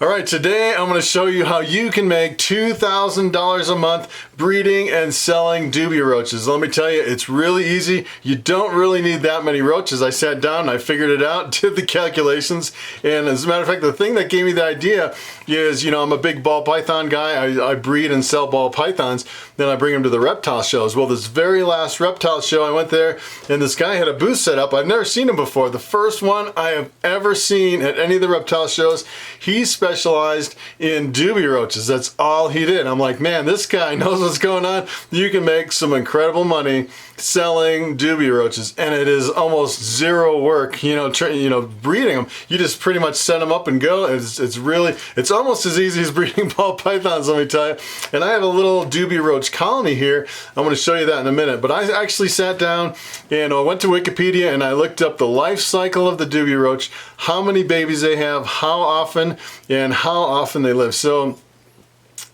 All right, today I'm going to show you how you can make $2,000 a month breeding and selling Dubia roaches. Let me tell you, it's really easy. You don't really need that many roaches. I sat down and I figured it out, did the calculations, and as a matter of fact, the thing that gave me the idea is, you know, I'm a big ball python guy. I breed and sell ball pythons, then I bring them to the reptile shows. Well, this very last reptile show, I went there and this guy had a booth set up. I've never seen him before. The first one I have ever seen at any of the reptile shows. He specialized in Dubia roaches. That's all he did. I'm like, man, this guy knows what's going on. You can make some incredible money selling Dubia roaches, and it is almost zero work. You know, breeding them. You just pretty much set them up and go. It's almost as easy as breeding ball pythons, let me tell you. And I have a little Dubia roach colony here. I'm going to show you that in a minute. But I actually sat down and I went to Wikipedia and I looked up the life cycle of the Dubia roach, how many babies they have, how often, and how often they live. So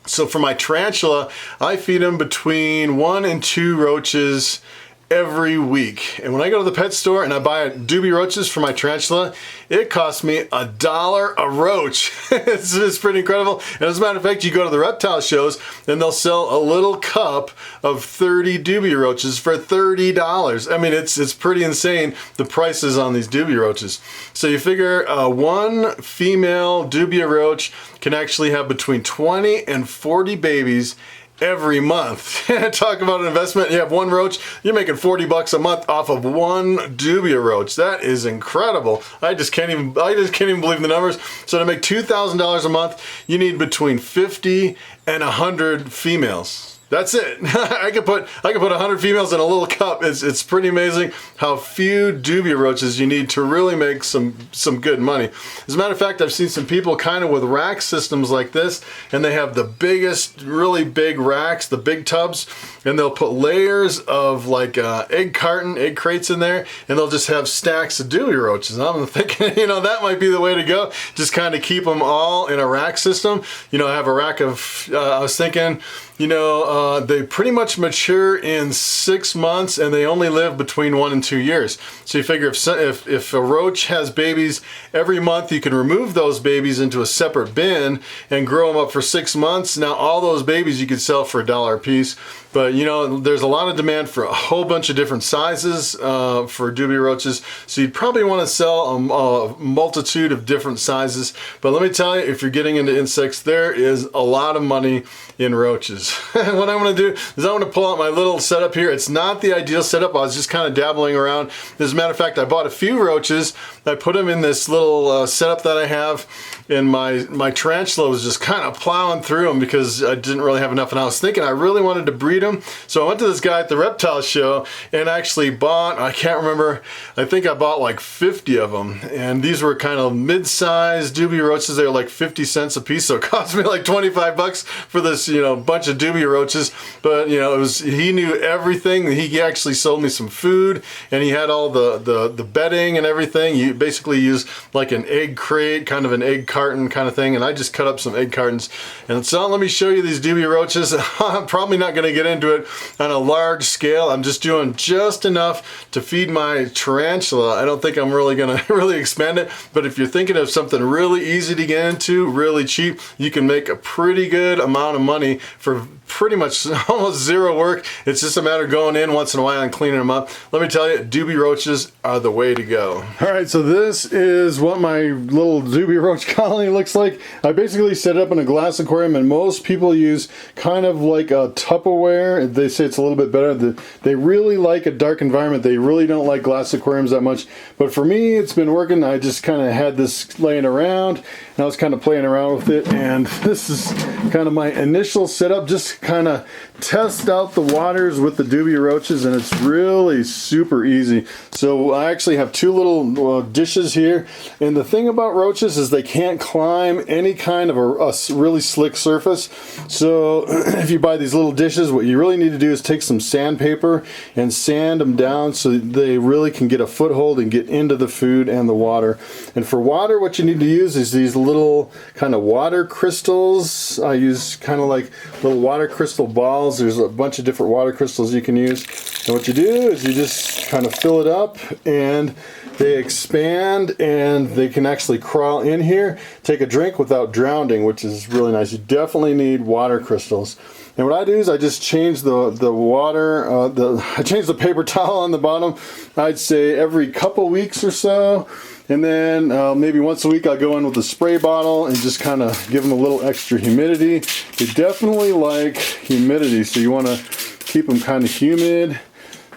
for my tarantula, I feed them between 1 and 2 roaches every week. And when I go to the pet store and I buy Dubia roaches for my tarantula, it costs me $1 a roach. It's pretty incredible. And as a matter of fact, you go to the reptile shows and they'll sell a little cup of 30 Dubia roaches for $30. I mean, it's pretty insane, the prices on these Dubia roaches. So you figure one female Dubia roach can actually have between 20 and 40 babies every month. Talk about an investment. You have one roach, you're making $40 a month off of one Dubia roach. That is incredible. I just can't even believe the numbers. So to make $2,000 a month, you need between 50 and 100 females. That's it. I could put 100 females in a little cup. It's pretty amazing how few Dubia roaches you need to really make some good money. As a matter of fact, I've seen some people kind of with rack systems like this, and they have the biggest, really big racks, the big tubs, and they'll put layers of like egg crates in there, and they'll just have stacks of Dubia roaches. And I'm thinking, you know, that might be the way to go. Just kind of keep them all in a rack system. You know, I have a rack of, I was thinking, you know, they pretty much mature in 6 months and they only live between 1 and 2 years. So you figure if a roach has babies every month, you can remove those babies into a separate bin and grow them up for 6 months. Now all those babies you could sell for $1 a piece. But you know, there's a lot of demand for a whole bunch of different sizes for Dubia roaches. So you'd probably want to sell a multitude of different sizes. But let me tell you, if you're getting into insects, there is a lot of money in roaches. What I'm going to do is I'm going to pull out my little setup here. It's not the ideal setup. I was just kind of dabbling around. As a matter of fact, I bought a few roaches. I put them in this little setup that I have, and my tarantula was just kind of plowing through them because I didn't really have enough. And I was thinking I really wanted to breed them. So I went to this guy at the reptile show and actually bought, I can't remember, I think I bought like 50 of them. And these were kind of mid-sized Dubia roaches. They were like 50 cents a piece. So it cost me like 25 bucks for this, you know, bunch of Dubia roaches. But, you know, he knew everything. He actually sold me some food, and he had all the bedding and everything. You basically use like an egg crate, kind of an egg carton kind of thing. And I just cut up some egg cartons. And so let me show you these Dubia roaches. I'm probably not going to get into it on a large scale. I'm just doing just enough to feed my tarantula. I don't think I'm really going to really expand it. But if you're thinking of something really easy to get into, really cheap, you can make a pretty good amount of money for pretty much almost zero work. It's just a matter of going in once in a while and cleaning them up. Let me tell you, Dubia roaches are the way to go. All right, so this is what my little Dubia roach colony looks like. I basically set it up in a glass aquarium, and most people use kind of like a Tupperware. They say it's a little bit better. They really like a dark environment. They really don't like glass aquariums that much. But for me, it's been working. I just kind of had this laying around, and I was kind of playing around with it. And this is kind of my initial setup, just kind of test out the waters with the Dubia roaches, and it's really super easy. So I actually have 2 little dishes here, and the thing about roaches is they can't climb any kind of a really slick surface. So if you buy these little dishes, what you really need to do is take some sandpaper and sand them down so they really can get a foothold and get into the food and the water. And for water, what you need to use is these little kind of water crystals. I use kind of like little water crystal balls. There's a bunch of different water crystals you can use. And what you do is you just kind of fill it up and they expand and they can actually crawl in here, take a drink without drowning, which is really nice. You definitely need water crystals. And what I do is I just change the water, I change the paper towel on the bottom, I'd say every couple weeks or so. And then maybe once a week I'll go in with a spray bottle and just kind of give them a little extra humidity. They definitely like humidity, so you want to keep them kind of humid.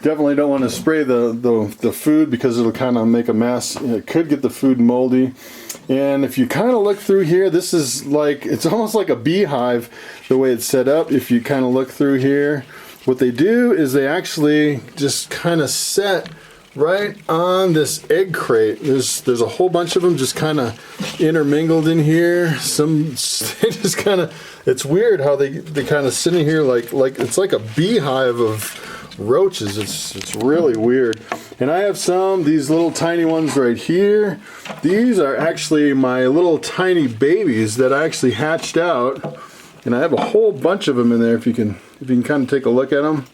Definitely don't want to spray the food because it'll kind of make a mess. It could get the food moldy. And if you kind of look through here, this is like, it's almost like a beehive the way it's set up. If you kind of look through here, what they do is they actually just kind of set right on this egg crate. There's a whole bunch of them just kind of intermingled in here. They just kind of, it's weird how they kind of sit in here like it's like a beehive of roaches. It's really weird. And I have these little tiny ones right here. These are actually my little tiny babies that I actually hatched out, and I have a whole bunch of them in there if you can kind of take a look at them.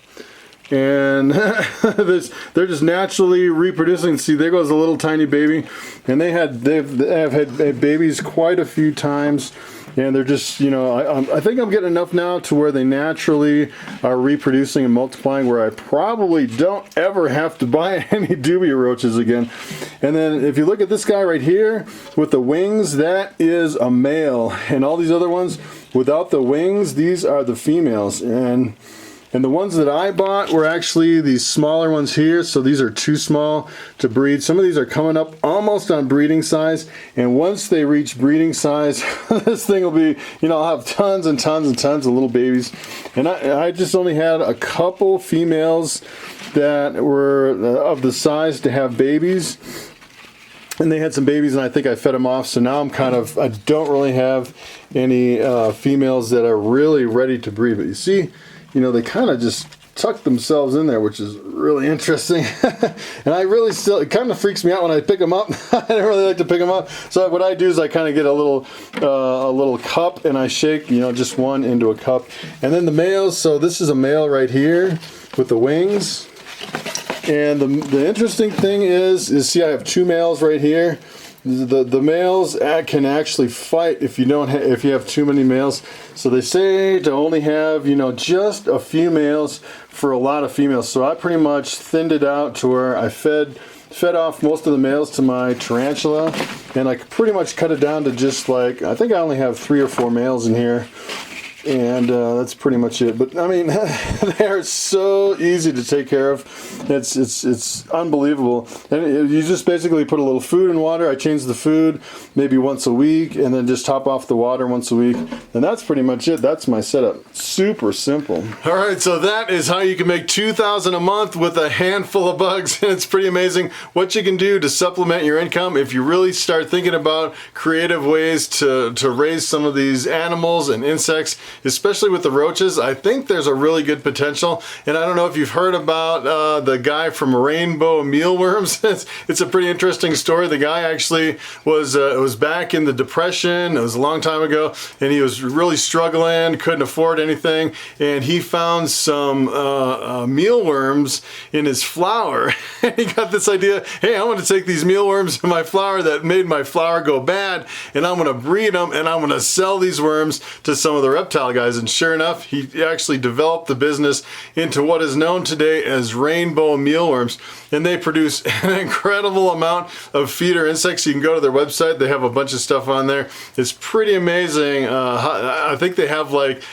And they're just naturally reproducing. See, there goes a little tiny baby, and they have had babies quite a few times. And they're just, you know, I think I'm getting enough now to where they naturally are reproducing and multiplying, where I probably don't ever have to buy any Dubia roaches again. And then if you look at this guy right here with the wings, that is a male. And all these other ones without the wings, these are the females. And the ones that I bought were actually these smaller ones here, so these are too small to breed. Some of these are coming up almost on breeding size, and once they reach breeding size, this thing will be, you know, I'll have tons and tons and tons of little babies. And I just only had a couple females that were of the size to have babies. And they had some babies, and I think I fed them off. So now I don't really have any females that are really ready to breed. But you see, you know, they kind of just tuck themselves in there, which is really interesting. And it kind of freaks me out when I pick them up. I don't really like to pick them up. So what I do is I kind of get a little cup, and I shake, you know, just one into a cup. And then the males, so this is a male right here with the wings. And the interesting thing is see, I have two males right here. The males can actually fight if you have too many males. So they say to only have, you know, just a few males for a lot of females. So I pretty much thinned it out to where I fed off most of the males to my tarantula, and I pretty much cut it down to just like, I think I only have 3 or 4 males in here. And that's pretty much it. But I mean, they are so easy to take care of. It's unbelievable. And you just basically put a little food and water. I change the food maybe once a week, and then just top off the water once a week. And that's pretty much it. That's my setup. Super simple. All right, so that is how you can make $2,000 a month with a handful of bugs. And it's pretty amazing what you can do to supplement your income if you really start thinking about creative ways to raise some of these animals and insects. Especially with the roaches, I think there's a really good potential. And I don't know if you've heard about the guy from Rainbow Mealworms. It's a pretty interesting story. The guy actually was back in the Depression. It was a long time ago, and he was really struggling, couldn't afford anything, and he found some mealworms in his flour. And he got this idea, hey, I'm going to take these mealworms in my flour that made my flour go bad, and I'm going to breed them, and I'm going to sell these worms to some of the reptile guys. And sure enough, he actually developed the business into what is known today as Rainbow Mealworms, and they produce an incredible amount of feeder insects. You can go to their website. They have a bunch of stuff on there. It's pretty amazing. I think they have like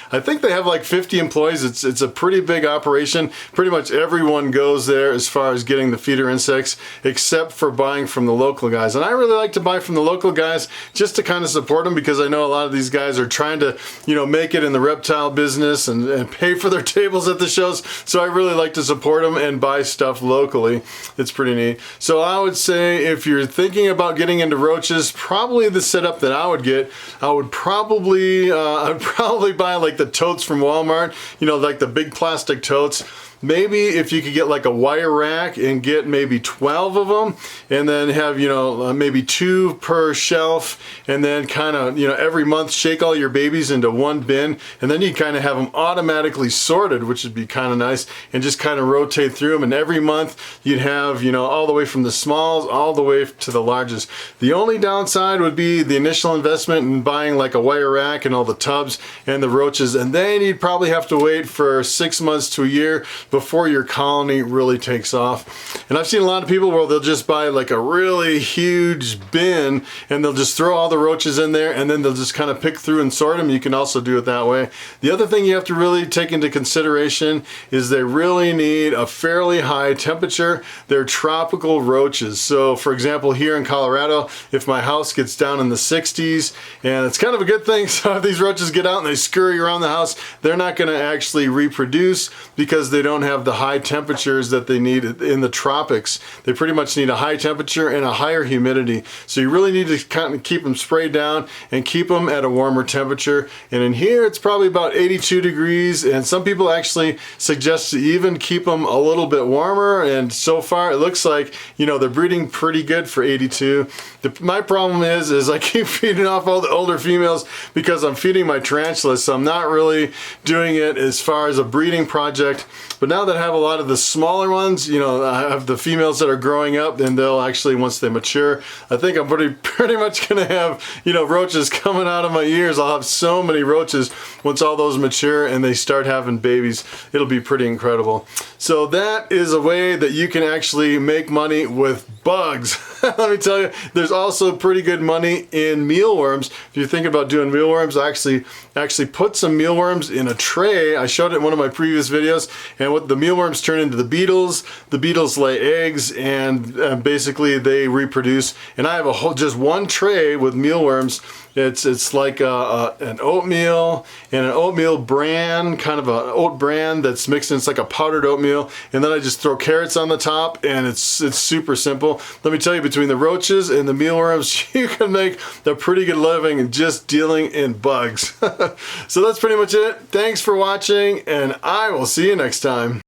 50 employees. It's a pretty big operation. Pretty much everyone goes there as far as getting the feeder insects, except for buying from the local guys. And I really like to buy from the local guys just to kind of support them, because I know a lot of these guys are trying to, you know, make it in the reptile business and pay for their tables at the shows. So I really like to support them and buy stuff locally. It's pretty neat. So I would say if you're thinking about getting into roaches, probably the setup that I would get, I'd probably buy like the totes from Walmart, you know, like the big plastic totes. maybe if you could get like a wire rack and get maybe 12 of them, and then have, you know, maybe 2 per shelf, and then kind of, you know, every month shake all your babies into one bin, and then you kind of have them automatically sorted, which would be kind of nice, and just kind of rotate through them, and every month you'd have, you know, all the way from the smalls all the way to the largest. The only downside would be the initial investment in buying like a wire rack and all the tubs and the roaches, and then you'd probably have to wait for 6 months to a year before your colony really takes off. And I've seen a lot of people where they'll just buy like a really huge bin and they'll just throw all the roaches in there, and then they'll just kind of pick through and sort them. You can also do it that way. The other thing you have to really take into consideration is they really need a fairly high temperature. They're tropical roaches. So for example, here in Colorado, if my house gets down in the 60s, and it's kind of a good thing, so if these roaches get out and they scurry around the house, they're not going to actually reproduce because they don't have the high temperatures that they need in the tropics. They pretty much need a high temperature and a higher humidity. So you really need to kind of keep them sprayed down and keep them at a warmer temperature. And in here, it's probably about 82 degrees. And some people actually suggest to even keep them a little bit warmer. And so far, it looks like, you know, they're breeding pretty good for 82. My problem is I keep feeding off all the older females because I'm feeding my tarantulas. So I'm not really doing it as far as a breeding project. But now that I have a lot of the smaller ones, you know, I have the females that are growing up, and they'll actually, once they mature, I think I'm pretty much gonna have, you know, roaches coming out of my ears. I'll have so many roaches once all those mature and they start having babies. It'll be pretty incredible. So that is a way that you can actually make money with bugs. Let me tell you, there's also pretty good money in mealworms. If you're thinking about doing mealworms, I actually put some mealworms in a tray. I showed it in one of my previous videos, and what the mealworms turn into the beetles lay eggs, and basically they reproduce. And I have just one tray with mealworms. It's like an oatmeal and an oatmeal bran, kind of an oat bran that's mixed in. It's like a powdered oatmeal, and then I just throw carrots on the top, and it's super simple. Let me tell you, between the roaches and the mealworms, you can make a pretty good living just dealing in bugs. So that's pretty much it. Thanks for watching, and I will see you next time.